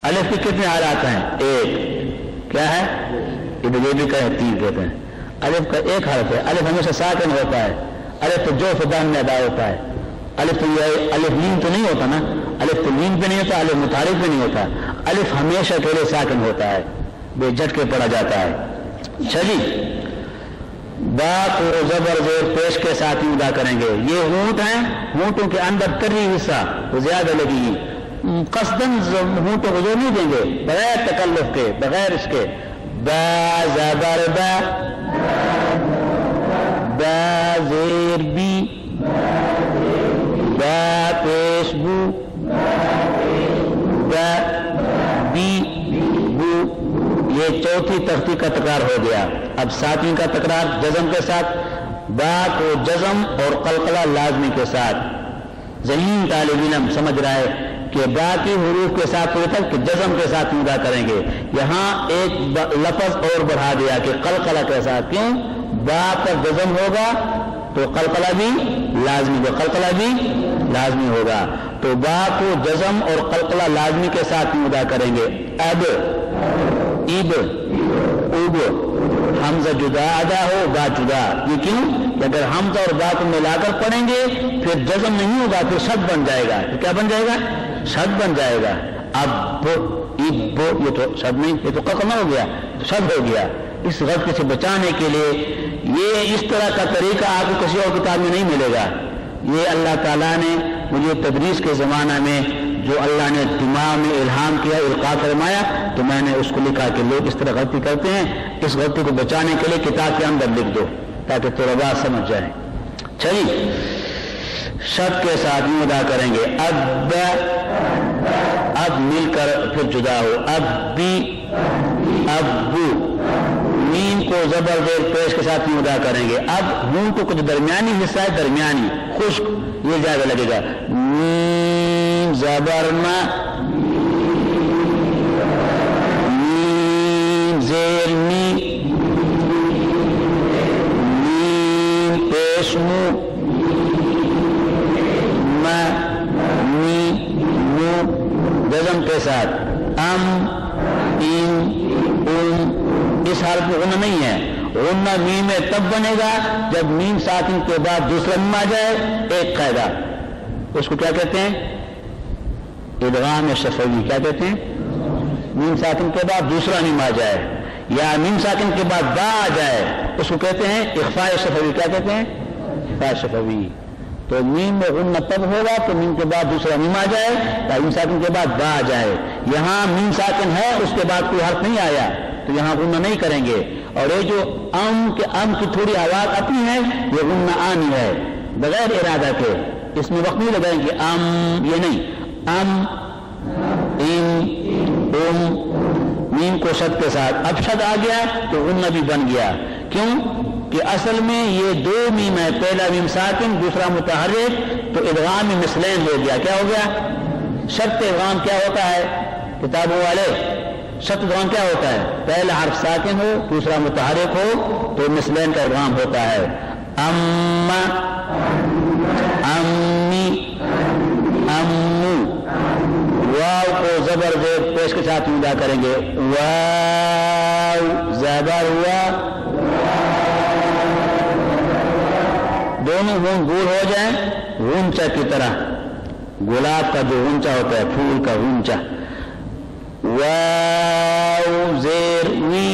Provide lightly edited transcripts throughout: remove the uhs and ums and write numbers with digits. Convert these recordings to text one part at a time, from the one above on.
الف کے کتنے حالات ہیں؟ ایک. کیا ہے؟ یہ بھی کہیں 3 کہتے ہیں. الف کا ایک حرف ہے. الف ہمیشہ ساکن ہوتا ہے. الف تو جو فدان میں ادا ہوتا ہے. الف تو یہ الف لین تو نہیں ہوتا نا. الف تو لین پہ نہیں ہوتا, الف متحرک پہ نہیں ہوتا. الف ہمیشہ کے لیے ساکن ہوتا ہے, بے جھٹکے پڑا جاتا ہے. چلی با کو زبر زیر پیش کے ساتھ ہی ادا کریں گے. یہ ہونٹ ہیں, ہونٹوں کے اندر تری حصہ وہ زیادہ لگے گی. قصدن ہونٹوں کو زور نہیں دیں گے, بغیر تکلف کے, بغیر اس کے. با زبر با, با زیر بی, با پیش بو, با بی بو. یہ چوتھی تختی کا تکرار ہو گیا. اب ساتویں کا تکرار جزم کے ساتھ. با کو جزم اور قلقلہ لازمی کے ساتھ. ذہین طالب علم سمجھ رہا ہے کہ با کی حروف کے ساتھ ہوتا کہ جزم کے ساتھ ادا کریں گے. یہاں ایک لفظ اور بڑھا دیا کہ قلقلہ کے ساتھ. کیوں؟ با پر جزم ہوگا تو قلقلہ بھی لازمی ہوگا, قلقلہ بھی لازمی ہوگا. تو با کو جزم اور قلقلہ لازمی کے ساتھ ادا کریں گے. اب اب اب حمزہ جدا ادا ہو, با جدا. یہ کیوں؟ کہ اگر حمزہ اور با کو ملا کر پڑھیں گے پھر جزم نہیں ہوگا, پھر شد بن جائے گا. کیا بن جائے گا؟ شد بن جائے گا. اب اب یہ تو شد نہیں, یہ تو قلقلہ ہو گیا, شد ہو گیا. اس غلطی سے بچانے کے لیے یہ اس طرح کا طریقہ آپ کو کسی اور کتاب میں نہیں ملے گا. یہ اللہ تعالیٰ نے مجھے تدریس کے زمانہ میں جو اللہ نے دماغ میں الہام کیا, القاء فرمایا, تو میں نے اس کو لکھا کہ لوگ اس طرح غلطی کرتے ہیں, اس غلطی کو بچانے کے لیے کتاب کے اندر لکھ دو تاکہ طلباء سمجھ جائیں. چلیے شد کے ساتھ یوں ادا کریں گے. اب اب مل کر پھر جدا ہو. اب بھی ابو. میم کو زبر زیر پیش کے ساتھ یوں ادا کریں گے. اب ہونٹوں کو جو درمیانی حصہ ہے, درمیانی خشک, یہ زیادہ لگے گا. میم زبر ما, میم زیر می, میم پیش مو, ما می مو جزم کے ساتھ. ام ان ام. اس حالت میں غنہ نہیں ہے. غنہ میم میں تب بنے گا جب میم ساکن کے بعد دوسرا میم آ جائے. ایک قاعدہ, اس کو کیا کہتے ہیں؟ ادغام شفوی. کیا کہتے ہیں؟ میم ساکن کے بعد دوسرا میم آ جائے, یا میم ساکن کے بعد با آ جائے, اس کو کہتے ہیں اخفاء شفوی. کیا کہتے ہیں؟ اخفاء شفوی. تو میم میں غنہ تب ہوگا تو میم کے بعد دوسرا میم آ جائے, یا میم ساکن کے بعد با آ جائے. یہاں میم ساکن ہے, اس کے بعد کوئی حرف نہیں آیا, تو یہاں غنہ نہیں کریں گے. اور یہ جو ام کی تھوڑی آواز آتی ہے, یہ غنہ آنی ہے بغیر ارادہ کے. اس میں وقت نہیں لگائیں گے. ام یہ نہیں. ام ان ام میم کو شد کے ساتھ. اب شد آ گیا تو غنہ بھی بن گیا. کیوں؟ کہ اصل میں یہ دو میم ہے, پہلا میم ساکن دوسرا متحرک, تو ادغام مثلین ہو گیا. کیا ہو گیا؟ شد ادغام کیا ہوتا ہے کتابوں والے؟ شد ادغام کیا ہوتا ہے؟ پہلا حرف ساکن ہو دوسرا متحرک ہو تو مثلین کا ادغام ہوتا ہے. اما امی امو. واو کو زبر زیر پیش کے ساتھ ادا کریں گے. واو زبر وا, دونوں ہون گول ہو جائیں غنچہ کی طرح. گلاب کا جو غنچہ ہوتا ہے, پھول کا غنچہ. واو زیر وی,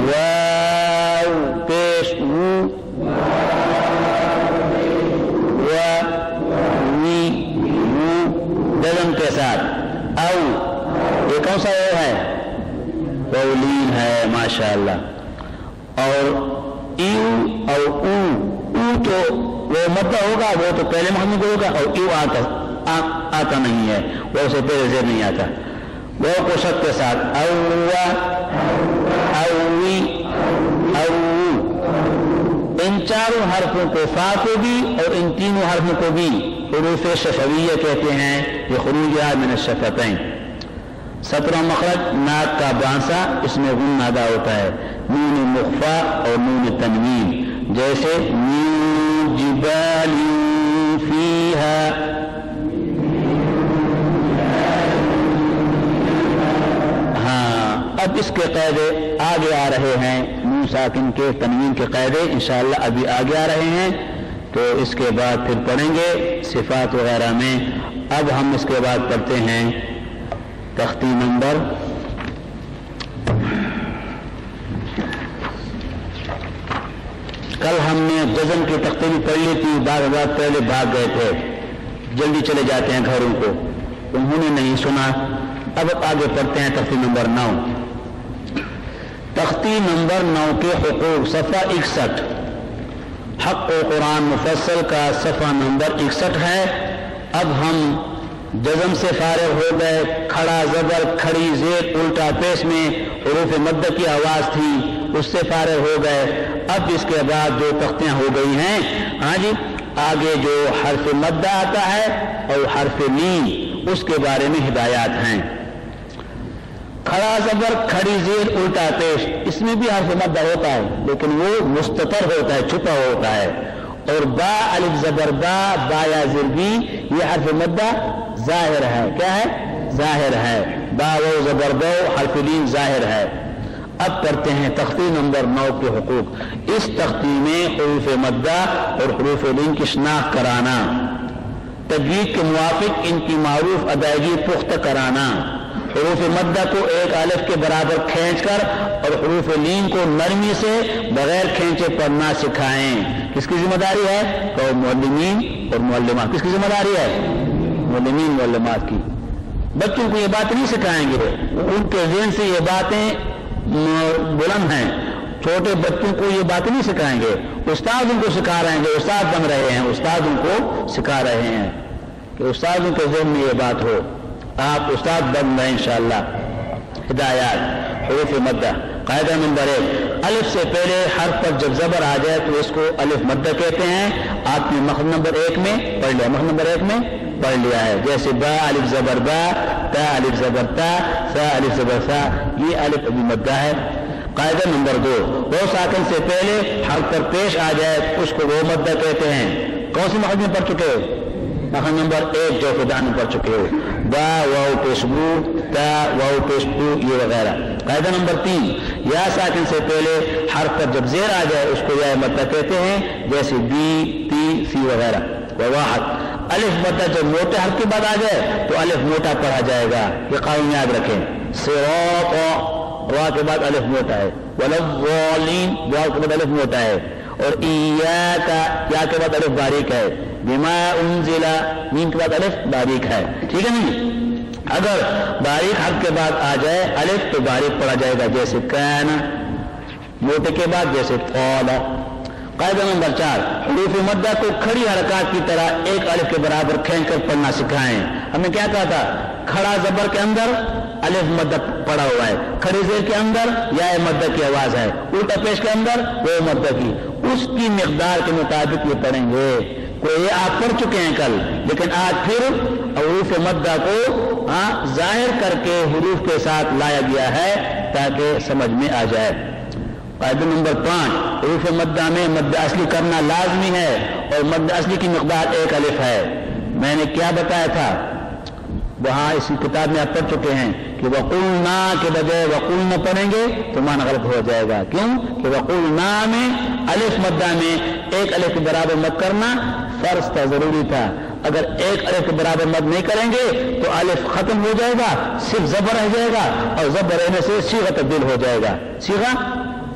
واو پیش وو, وی وو جزم کے ساتھ. او یہ کون سا او ہے؟ قولین ہے, ماشاءاللہ. اور ایو اور او تو وہ مدہ ہوگا, وہ تو پہلے محمد ہوگا, اور ایو آتا نہیں ہے, وہ اسے پہلے زیر نہیں آتا. وہ کو شد کے ساتھ. اووا اوی او. ان چاروں حرفوں کو, فا کو بھی اور ان تینوں حرفوں کو بھی حروف شفویہ کہتے ہیں. یہ خروج من الشفتین. 17 مخرج ناک کا بانسا, اس میں غنہ ادا ہوتا ہے. نون مخفا اور نون تنوین, جیسے من جبال فیہا, اب اس کے قاعدے آگے آ رہے ہیں، نون ساکن کے تنوین کے قاعدے انشاءاللہ ابھی آگے آ رہے ہیں، تو اس کے بعد پھر پڑھیں گے صفات وغیرہ میں۔ اب ہم اس کے بعد پڑھتے ہیں تختی نمبر کل ہم نے جزم کی تختی بھی پڑھ لی تھی، بعض اوقات پہلے بھاگ گئے تھے، جلدی چلے جاتے ہیں گھروں کو، انہوں نے نہیں سنا۔ اب آگے پڑھتے ہیں تختی نمبر 9۔ تختی نمبر 9 کے حقوق، صفحہ 61، حق و قرآن مفصل کا صفحہ نمبر 61 ہے۔ اب ہم جزم سے فارغ ہو گئے، کھڑا زبر، کھڑی زیر، الٹا پیش میں حروف مد کی آواز تھی، اس سے فارغ ہو گئے۔ اب اس کے بعد جو تختیاں ہو گئی ہیں، ہاں جی، آگے جو حرف مد آتا ہے اور حرف میم، اس کے بارے میں ہدایات ہیں۔ کھڑا زبر، کھڑی زیر، الٹا پیش، اس میں بھی حرف مد ہوتا ہے لیکن وہ مستتر ہوتا ہے، چھپا ہوتا ہے۔ اور با الف زبر با، با یا زر بی، یہ حرف مدہ ظاہر ہے، کیا ہے؟ ظاہر ہے۔ با و زبر بو، حرف لین ظاہر ہے۔ اب پڑھتے ہیں تختی نمبر 9 کے حقوق۔ اس تختی میں حروف مدہ اور حروف لین کی شناخت کرانا، تجوید کے موافق ان کی معروف ادائیگی پختہ کرانا، حروف مدہ کو ایک الف کے برابر کھینچ کر اور حروف لین کو نرمی سے بغیر کھینچے پڑھنا سکھائیں۔ کس کی ذمہ داری ہے؟ تو معلمین اور معلمات۔ کس کی ذمہ داری ہے؟ معلمین معلمات کی۔ بچوں کو یہ بات نہیں سکھائیں گے، ان کے ذہن سے یہ باتیں بلند ہیں، چھوٹے بچوں کو یہ باتیں نہیں سکھائیں گے، استاد ان کو سکھا رہے ہیں، جو استاد بن رہے ہیں، استاد ان کو سکھا رہے ہیں کہ استاد ان کے ذہن میں یہ بات ہو، آپ استاد بن رہے ہیں انشاءاللہ۔ ہدایات حروف مدہ، قاعدہ نمبر 1، الف سے پہلے حرف پر جب زبر آ جائے تو اس کو الف مدہ کہتے ہیں۔ آپ نے مخرج نمبر 1 میں پڑھ لیا، مخرج نمبر 1 میں پڑھ لیا ہے، جیسے با الف زبر با، تا الف زبر تا، سا الف زبر سا، یہ الف ابھی مدہ ہے۔ قاعدہ نمبر 2، وہ ساکن سے پہلے حرف پر پیش آ جائے تو اس کو وہ مدہ کہتے ہیں۔ کون سی مخرج میں پڑھ چکے ہو؟ مخرج نمبر 1 جو خدا میں پڑھ چکے ہو، با واو پیش بو، تا واو پیش بو، یہ وغیرہ۔ قاعدہ نمبر 3، یا ساکن سے پہلے حرف پر جب زیر آ جائے اس کو یا مدہ کہتے ہیں، جیسے بی، تی، سی وغیرہ۔ وواحد، الف مدہ جب موٹے حرف کے بعد آ جائے تو الف موٹا پڑھا جائے گا، یہ قانون یاد رکھیں۔ صراط، را کے بعد الف موٹا ہے، والضالین، واو کے بعد الف موٹا ہے، اور ایاک، یا کے بعد الف باریک ہے، بما انزل، میم کے بعد الف باریک ہے، ٹھیک ہے نہیں؟ اگر باریک حرف کے بعد آ جائے الف تو باریک پڑھا جائے گا، جیسے کان، موٹے کے بعد جیسے قال۔ قاعدہ نمبر 4، حروف مدہ کو کھڑی حرکات کی طرح ایک الف کے برابر کھینچ کر پڑھنا سکھائیں۔ ہم نے کیا کہا تھا؟ کھڑا زبر کے اندر الف مدہ پڑا ہوا ہے، کھڑی زیر کے اندر یا مدہ کی آواز ہے، الٹا پیش کے اندر وہ مدہ کی، اس کی مقدار کے مطابق یہ پڑھیں گے۔ کوئی آپ پڑھ چکے ہیں کل، لیکن آج پھر حروف مدہ کو ظاہر کر کے حروف کے ساتھ لایا گیا ہے تاکہ سمجھ میں آ جائے۔ قاعدہ نمبر 5، حروف مدہ میں مد اصلی کرنا لازمی ہے اور مد اصلی کی مقدار 1 الف ہے۔ میں نے کیا بتایا تھا وہاں اسی کتاب میں آپ پڑھ چکے ہیں کہ وقلنا کے بجائے وقلنا پڑھیں گے تو معنی غلط ہو جائے گا۔ کیوں کہ وقلنا میں الف مدہ میں 1 الف کے برابر مد کرنا فرض تھا، ضروری تھا۔ اگر 1 الف کے برابر مد نہیں کریں گے تو الف ختم ہو جائے گا، صرف زبر رہ جائے گا، اور زبر رہنے سے صیغہ تبدیل ہو جائے گا، صیغہ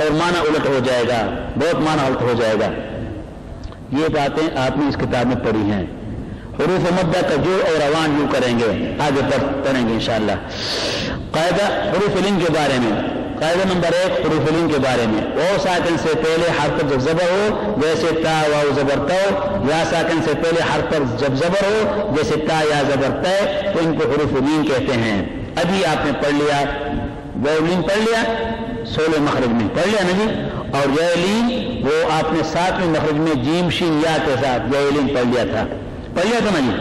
اور معنی الٹ ہو جائے گا، بہت معنی الٹ ہو جائے گا۔ یہ باتیں آپ نے اس کتاب میں پڑھی ہیں۔ حروف مدہ کا جو اور روان یوں کریں گے، آگے پڑھیں گے انشاءاللہ۔ قاعدہ حروف لین کے بارے میں، قاعدہ نمبر 1 حروف لین کے بارے میں، او ساکن سے پہلے حرف پر جب زبر ہو جیسے تا واو زبر تو، یا ساکن سے پہلے حرف پر جب زبر ہو جیسے تا یا زبر تے، تو ان کو حروف لین کہتے ہیں۔ ابھی آپ نے پڑھ لیا واو لین، پڑھ لیا 16 مخرج میں پڑھ لیا نا جی، اور یا لین وہ آپ نے 7ویں مخرج میں جیم شین یا کے ساتھ یا لین پڑھ لیا تھا، پڑھ لیا تھا نا جی۔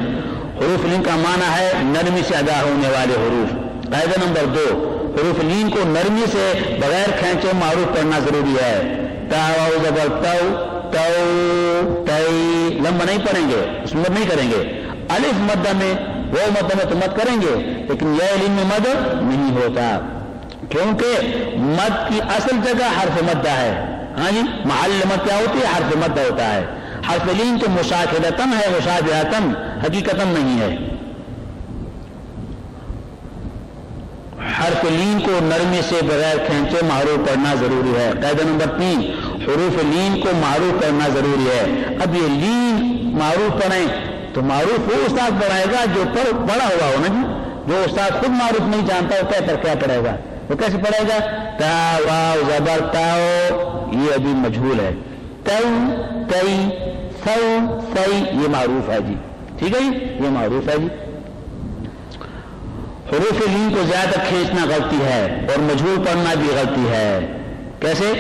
حروف لین کا معنی ہے نرمی سے ادا ہونے والے حروف۔ قاعدہ نمبر 2، حروف لین کو نرمی سے بغیر کھینچے معروف پڑھنا ضروری ہے۔ تا واو زبر تو، تو تی، لمبا نہیں پڑھیں گے، اس میں مد نہیں کریں گے۔ الف مدہ میں وہ مدہ میں تو مد کریں گے لیکن یا لین میں مد نہیں ہوتا۔ کیونکہ مد کی اصل جگہ حرف مدہ ہے. ہاں جی, محل مد کیا ہوتی ہے؟ حرف مدہ ہوتا ہے. حرف لین تو مشاکلتن ہے, مشابہتن حقیقتن نہیں ہے. حرف لین کو نرمی سے بغیر کھینچے معروف پڑھنا ضروری ہے. قاعدہ نمبر 3, حروف لین کو معروف کرنا ضروری ہے. اب یہ لین معروف پڑھیں تو معروف وہ استاد پڑھائے گا جو پڑھا ہوا ہو نا جی. جو استاد خود معروف نہیں جانتا وہ کہتا کیا پڑھے گا؟ وہ کیسے پڑھے گا؟ تا واو زبر تاؤ, یہ ابھی مجہول ہے. تو تئی سو سی, یہ معروف ہے جی. ٹھیک ہے جی, یہ معروف ہے جی. حروف لین کو زیادہ کھینچنا غلطی ہے اور مجہول پڑھنا بھی غلطی ہے. کیسے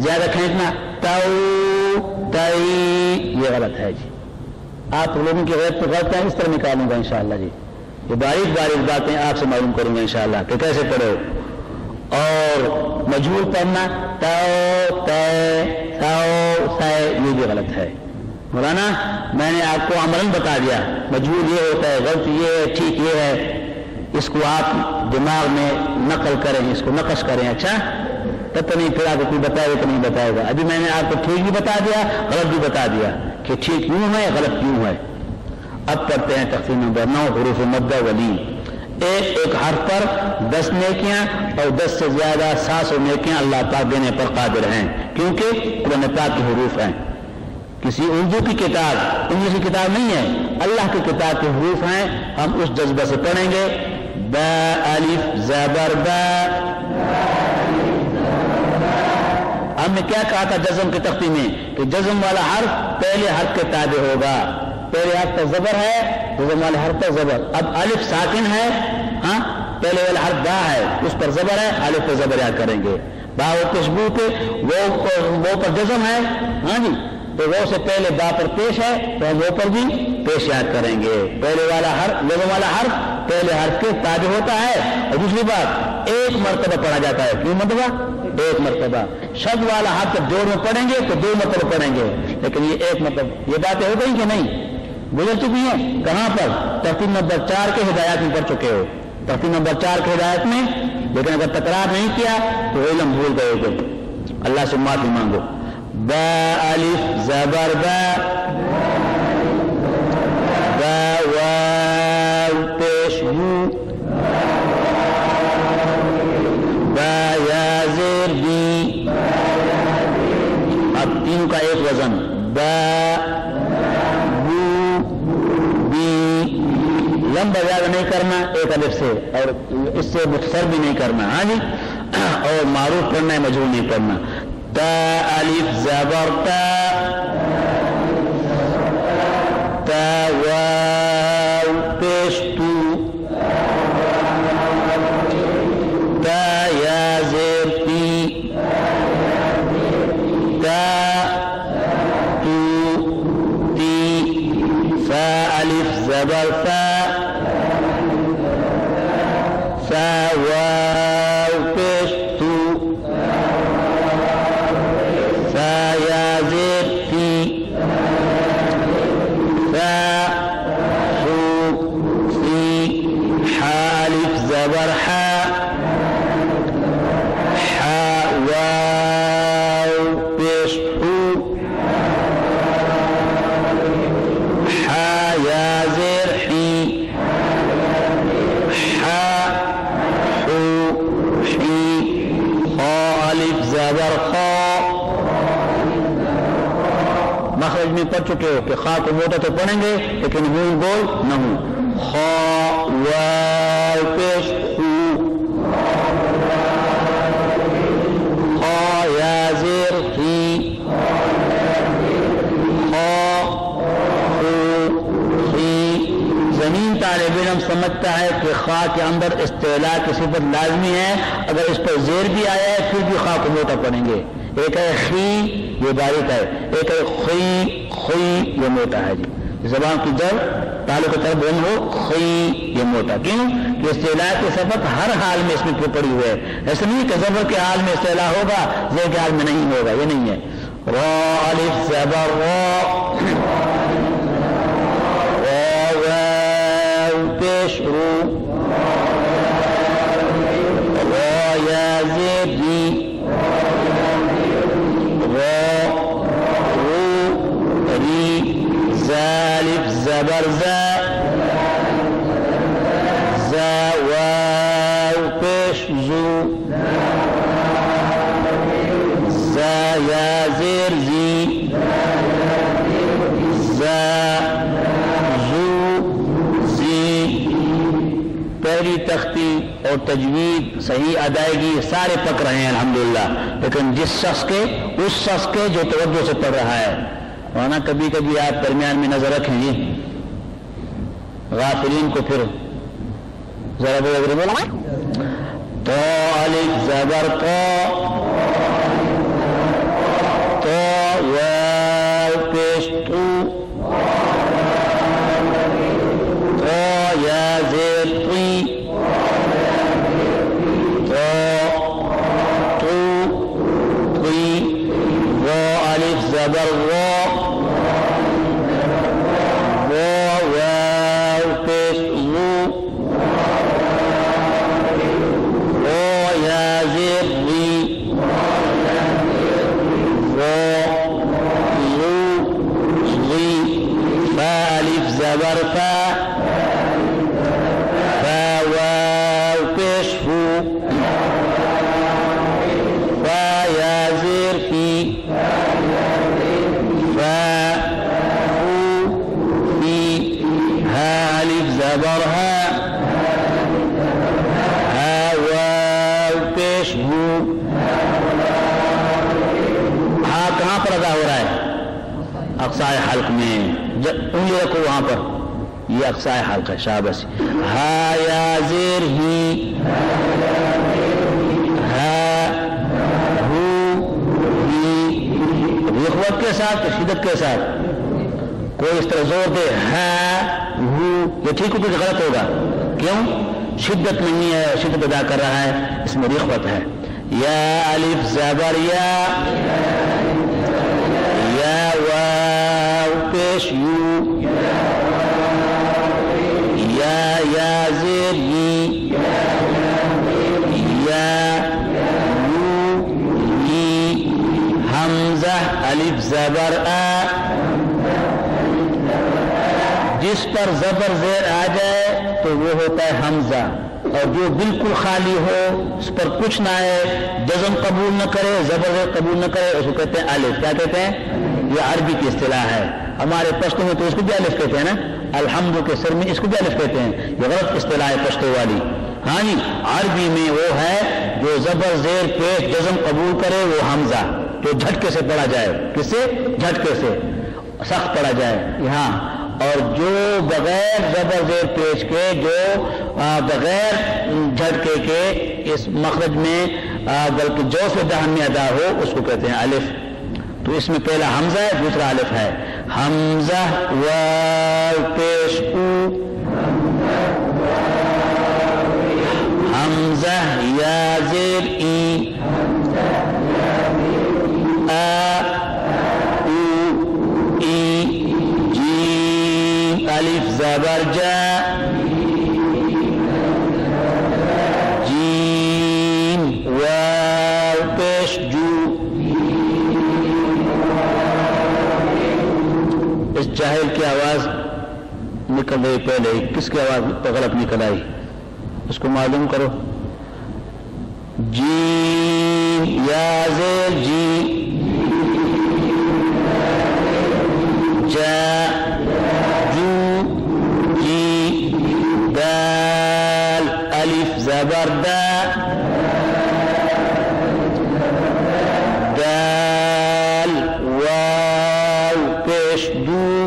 زیادہ کھینچنا؟ تو تئی, یہ غلط ہے جی. آپ لوگوں کی غلط پہ غلط ہے, اس طرح نکالوں گا انشاءاللہ جی. یہ باریک باریک باتیں آپ سے معلوم کروں گا انشاءاللہ کہ کیسے پڑھو. اور مجہول پڑھنا تو تے سو سے, یہ بھی غلط ہے. مولانا میں نے آپ کو عملاً بتا دیا, مجہول یہ ہوتا ہے, غلط یہ ہے, ٹھیک یہ ہے. اس کو آپ دماغ میں نقل کریں, اس کو نقش کریں. اچھا تب تو نہیں, پھر آپ کو کوئی بتائے گا تو نہیں بتائے گا. ابھی میں نے آپ کو ٹھیک بھی بتا دیا, غلط بھی بتا دیا کہ ٹھیک کیوں ہے, غلط کیوں ہے. اب پڑھتے ہیں تقسیم نمبر 9, حروف مدہ و لین. ایک ایک حرف پر 10 نیکیاں اور 10 سے زیادہ 700 نیکیاں اللہ پاک دینے پر قادر ہیں, کیونکہ قرآن پاک کے حروف ہیں. کسی اردو کی کتاب, انگلش کی کتاب نہیں ہے, اللہ کی کتاب کے حروف ہیں. ہم اس جذبہ سے پڑھیں گے. با الف زبر با. ہم نے کیا کہا تھا جزم کی تختی میں کہ جزم والا حرف پہلے حرف کے تابع ہوگا. پہلے حرف پر زبر ہے, جزم والے حرف پر زبر. اب الف ساکن ہے, ہاں پہلے والا حرف با ہے, اس پر زبر ہے, الف پر زبر یاد کریں گے. با و خوشبو پہ وہ پر جزم ہے, ہاں جی, تو وہ سے پہلے با پر پیش ہے تو ہم وہ پر بھی پیش یاد کریں گے. پہلے والا حرف, جزم والا حرف پہلے حرف کے تابع ہوتا ہے. اور دوسری بات, ایک مرتبہ پڑھا جاتا ہے. کیوں مرتبہ؟ ایک مرتبہ. شد والا حرف جب جوڑ میں پڑھیں گے تو 2 مرتبہ پڑھیں گے, لیکن یہ ایک مرتبہ. یہ باتیں ہو گئی کہ نہیں؟ گزر چکی ہیں. کہاں پر؟ ترتیب نمبر 4 کے ہدایات میں پڑھ چکے ہو. ترتیب نمبر 4 کے ہدایت میں. لیکن اگر تکرار نہیں کیا تو علم بھول گئے ہو, اللہ سے معافی مانگو. با الف زبر با, با واو پیش بو, با یا زیر بی. اب تینوں کا ایک وزن, با لمبا زیادہ نہیں کرنا ایک الف سے, اور اس سے مختصر بھی نہیں کرنا. ہاں جی, اور معروف پڑھنا ہے, مجہول نہیں پڑھنا. تا الف زبر تا, تا واو پیش تو, تا یا زیر پی, تا تو تی, فا الف زبر فا, فا واو پیش تو, فا یا زیر فی, فا خو فی, حا الف زبر حا, حا واو پیش حو, حا یا زیر حی, زبر خا. مخرج میں پڑھ چکے ہو کہ خا کو موٹا تو پڑھیں گے لیکن گول نہ ہو. خا واو پیش خو, خا یا زیر خی, خا خو خی. زمین طالب علم سمجھتا ہے کہ خا کے اندر استعلاء کی صفت لازمی ہے, اگر اس پر زیر بھی آیا ہے پھر بھی خا کو موٹا پڑھیں گے. ایک ہے خی, یہ باریک ہے, ایک ہے خی, خی یہ موٹا ہے جی. زبان کی جب تعلق طرف بن ہو, خی یہ موٹا. کیوں کہ استعلاء کی صفت ہر حال میں اس میں پڑی ہوئی ہے. ایسا نہیں کہ زبر کے حال میں استعلاء ہوگا, زیر کے حال میں نہیں ہوگا, یہ نہیں ہے. را الف زبر را, پیش رو, را یا زیر ری را رو ری زالف زبر زا زا واو پیش زو زا یا زیر زی زا زو زی. پہلی تختی اور تجوید صحیح ادائیگی سارے پک رہے ہیں الحمدللہ، لیکن جس شخص کے اس شخص کے جو توجہ سے پڑھ رہا ہے، ورنہ کبھی کبھی آپ درمیان میں نظر رکھیں گے غافلین کو پھر ذرا بولا تو الف زبر تو واو پیش تو یا زیر طی تو طی را الف زبر را واو پیش رو را یا زیر ری را رو ری فا الف زبر فا اقصائے حلق میں انگلی رکھو وہاں پر، یہ اقصائے حلق ہے. شاباش. ہا یا زیر ہی ہا ہو ہی رخوت کے ساتھ شدت کے ساتھ. کوئی اس طرح زور دے ہا ہو یہ ٹھیک ہو کہ غلط ہوگا؟ کیوں؟ شدت نہیں ہے، شدت ادا کر رہا ہے، اس میں رخوت ہے. یا الف زبر یا واو پیش یو یا زیر ی یا یو ی حمزہ الف زبر آ. جس پر زبر زیر آ جائے تو وہ ہوتا ہے حمزہ، اور جو بالکل خالی ہو اس پر کچھ نہ ہے، جزم قبول نہ کرے، زبر زیر قبول نہ کرے، اس کو کہتے ہیں الف. کیا کہتے ہیں؟ یہ عربی کی اصطلاح ہے. ہمارے پشتو میں تو اس کو بھی الف کہتے ہیں نا، الحمد کے سر میں اس کو بھی الف کہتے ہیں. یہ غلط اصطلاح ہے پشتو والی. ہاں جی، عربی میں وہ ہے جو زبر زیر پیش جزم قبول کرے وہ حمزہ، جو جھٹکے سے پڑھا جائے. کس سے؟ جھٹکے سے سخت پڑھا جائے یہاں. اور جو بغیر زبر زیر پیش کے، جو بغیر جھٹکے کے اس مخرج میں بلکہ جو سے دہن میں ادا ہو اس کو کہتے ہیں الف. تو اس میں پہلا حمزہ ہے، دوسرا الف ہے. حمزہ واو پیش او، حمزہ یا زیر ای آ او ای جیم الف زبر جا جیم واو پیش جو. اس جاہل کی آواز نکل رہی پہلے، کس کی آواز غلط نکل آئی اس کو معلوم کرو. جی یا زیر جی جا جو جی دال الف زبر دا دال واو پیش دو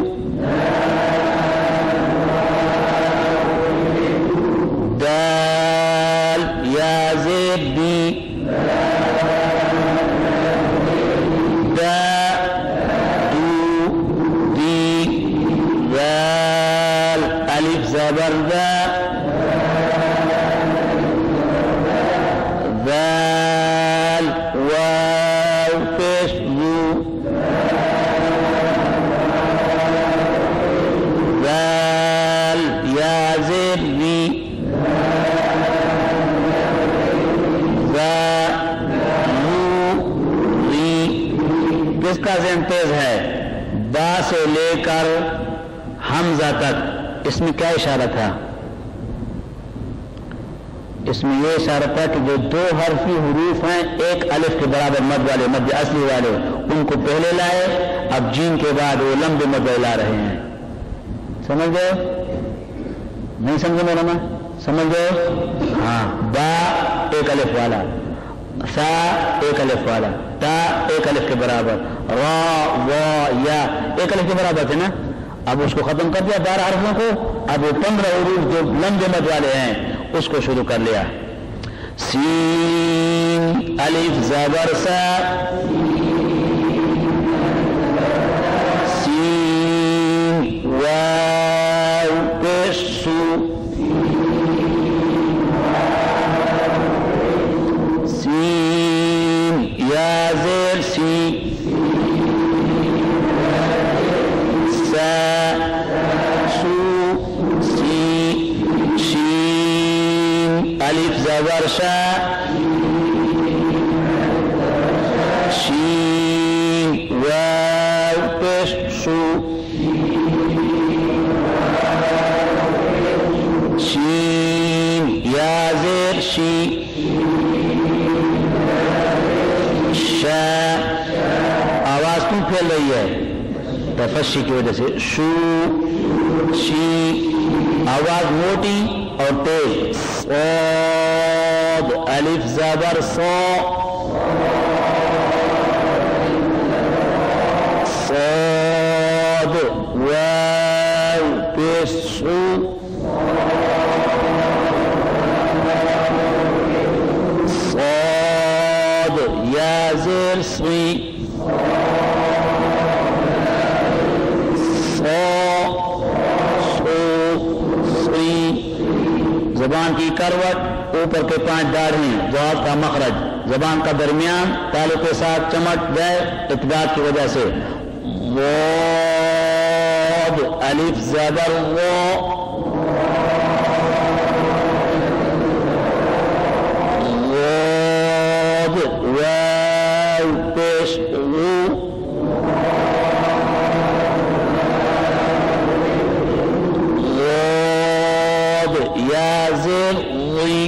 دال یا زیر دی دا دو دی دال الف زبر دا دال واو پیش دو دال یا زیر دی حمزہ تک اس میں کیا اشارہ تھا؟ اس میں یہ اشارہ تھا کہ جو دو حرفی حروف ہیں ایک الف کے برابر مد والے، مد اصلی والے، ان کو پہلے لائے، اب جیم کے بعد وہ لمبے مد لا رہے ہیں. سمجھ گئے؟ نہیں سمجھے مولانا؟ سمجھ گئے؟ ہاں. با ایک الف والا، سا ایک الف والا، تا ایک الف کے برابر، را وا یا ایک الف کے برابر تھے نا. اب اس کو ختم کر دیا 12 حرفوں کو. اب وہ 15 حروف جو لمبے مد والے ہیں اس کو شروع کر لیا. سین الف زبر سا، سین واو پیش سو، سین یا زیر سی، سا سو سی، شین الف زبر شا، شین واو پیش شو، شین یا زیر شی، شا. آواز کیوں پھیل رہی ہے؟ تفشی کی وجہ سے. شو شی آواز موٹی اور تیز. صاد الف زبر صا، صاد واو پیش سو، صاد یا زیر سی، زبان کی کروٹ اوپر کے 5 داڑھیں، جواب کا مخرج، زبان کا درمیان تالو کے ساتھ چمٹ گئے اقدار کی وجہ سے. واد الف زبر وا، واد واو پیش و، یا زیر غی،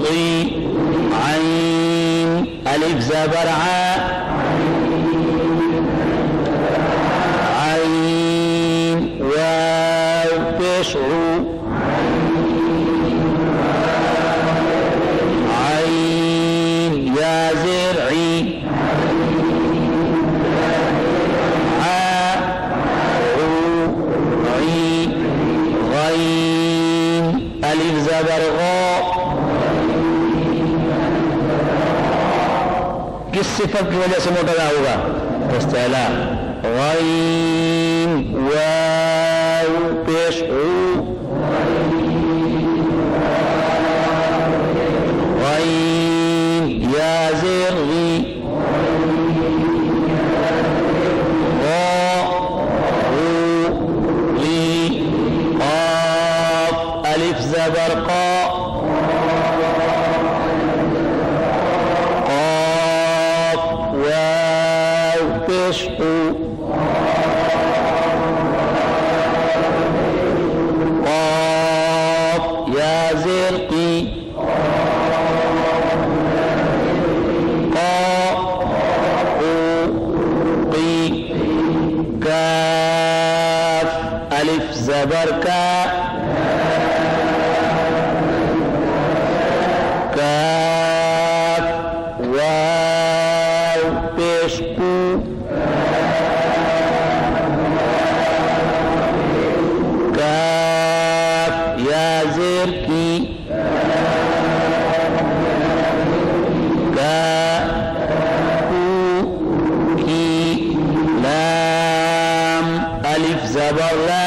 غی، عین الف زبر ع، عین واو پیش عو، عین یا زیر عی، الف زبر غا. کس صفت کی وجہ سے موٹا ہوگا؟ استعلا. غین واو پیش عو، غین یا زیر غی، غا غو غی، قاف الف زبر قا، قاف واو پیش قو، قاف یا زیر قی، قا قو قی، کاف الف زبر کا، کاف واو پیش کو، کاف یا زیر کی، کا کو کی، لام الف زبر لا،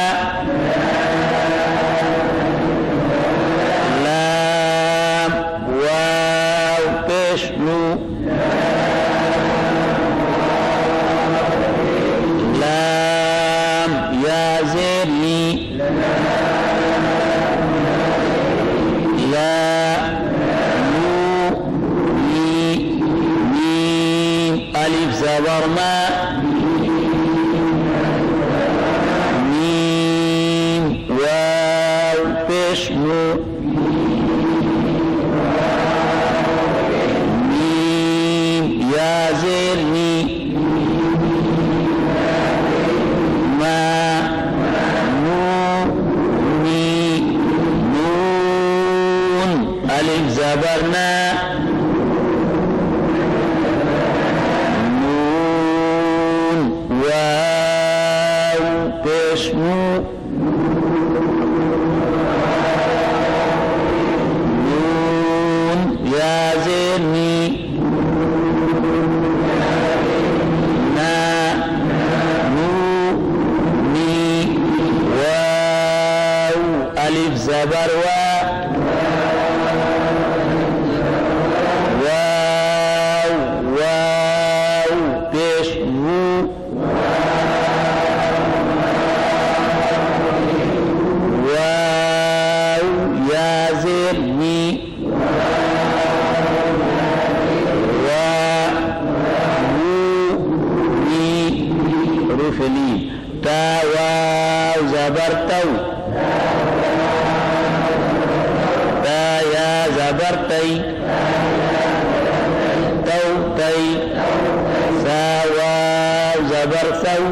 لام یا زیر لی، لا لو لی، زبر ما میم واو پیش مو میم یا زیر نی ما الف زبرنا نون واو پیشمو نون یا زیر نی نا نو نی واو الف زبر تا واو زبر تو تا یا زبر تی تو تی سا واو زبر سو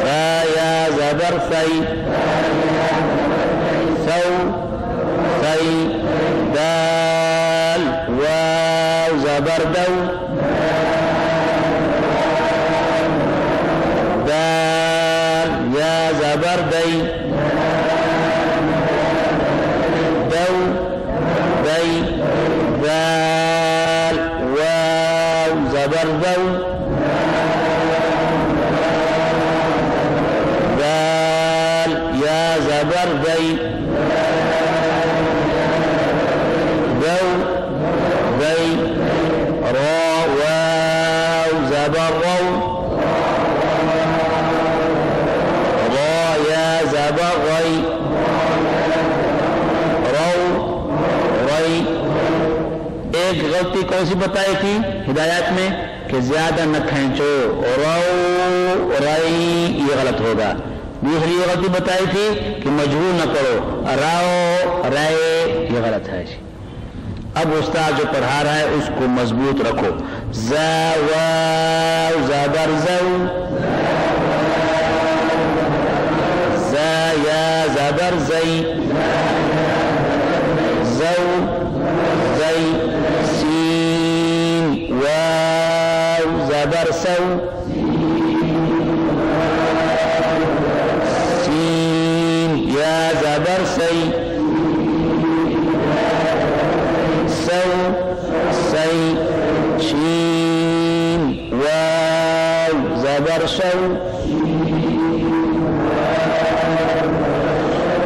سا یا زبر سی سو سی دال واو زبر دو دال یا زبر دی دو دی دال واو زبر دو دال یا زبر دی دو دی را واو زبر رو زبر غی رو غی ایک غلطی کون سی بتائی تھی ہدایات میں کہ زیادہ نہ کھینچو رو رئی یہ غلط ہوگا دوسری یہ غلطی بتائی تھی کہ مجبور نہ کرو راؤ رائے یہ غلط ہے اب استاد جو پڑھا رہا ہے اس کو مضبوط رکھو زا واو زبر زو یا زبر زی زو زی سین واو زبر سو سین یا زبر سی سو سی شین واو زبر شو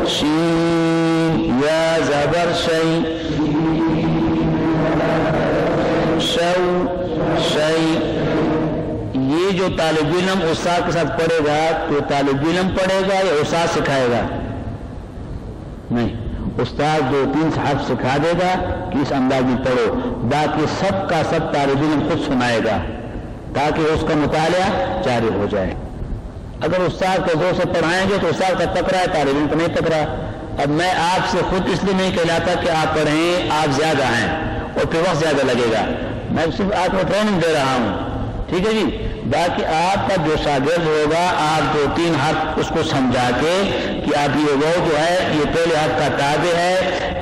شین یا زبر شی شو شی یہ جو طالب علم استاد کے ساتھ پڑھے گا تو طالب علم پڑھے گا یا استاد سکھائے گا؟ نہیں، استاد 2-3 حرف سکھا دے گا کہ اس انداز میں پڑھو، باقی سب کا سب طالب علم خود سنائے گا تاکہ اس کا مطالعہ جاری ہو جائے۔ اگر استاد کو زور سے پڑھائیں گے تو استاد کا تکرا ہے، طالب علم کو نہیں تکرا۔ اب میں آپ سے خود اس لیے نہیں کہلاتا کہ آپ پڑھیں، آپ زیادہ ہیں اور پھر وقت زیادہ لگے گا، میں صرف آپ کو ٹریننگ دے رہا ہوں، ٹھیک ہے جی۔ باقی آپ کا جو شاگرد ہوگا آپ 2-3 حرف اس کو سمجھا کے کہ آپ یہ وہ جو ہے یہ پہلے حرف کا تابع ہے